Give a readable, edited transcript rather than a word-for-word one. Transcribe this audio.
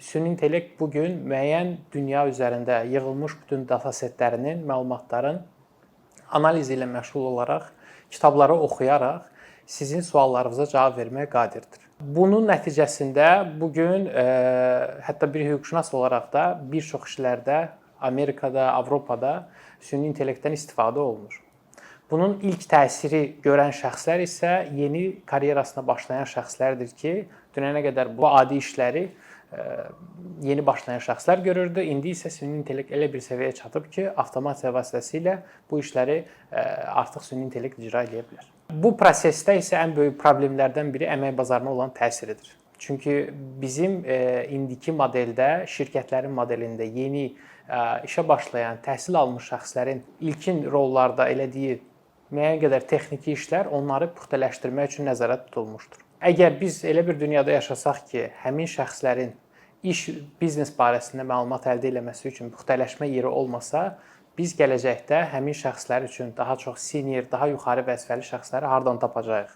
Süni intellekt bu gün müəyyən dünya üzərində yığılmış bütün datasetlərinin, məlumatların analizi ilə məşğul olaraq, kitabları oxuyaraq sizin suallarınıza cavab verməyə qadirdir. Bunun nəticəsində bu gün hətta bir hüquqşünas olaraq da bir çox işlərdə Amerikada, Avropada süni intellektdən istifadə olunur. Bunun ilk təsiri görən şəxslər isə yeni karyerasına başlayan şəxslərdir ki, dünənə qədər bu adi işləri yeni başlayan şəxslər görürdü. İndi isə süni intellekt elə bir səviyyəyə çatıb ki, avtomasiya vasitəsilə bu işləri artıq süni intellekt icra edə bilər. Bu prosesdə isə ən böyük problemlərdən biri əmək bazarına olan təsiridir. Çünki bizim indiki modeldə, şirkətlərin modelində yeni işə başlayan, təhsil almış şəxslərin ilkin rollarda elədiyi müəyyən qədər texniki işlər onları puxtələşdirmək üçün nəzərdə tutulmuşdur. Əgər biz elə bir dünyada yaşasaq ki, həmin şəxslərin iş, biznes barəsində məlumat əldə etməsi üçün puxtələşmə yeri olmasa, biz gələcəkdə həmin şəxslər üçün daha çox senior, daha yuxarı vəzifəli şəxsləri hardan tapacağıq?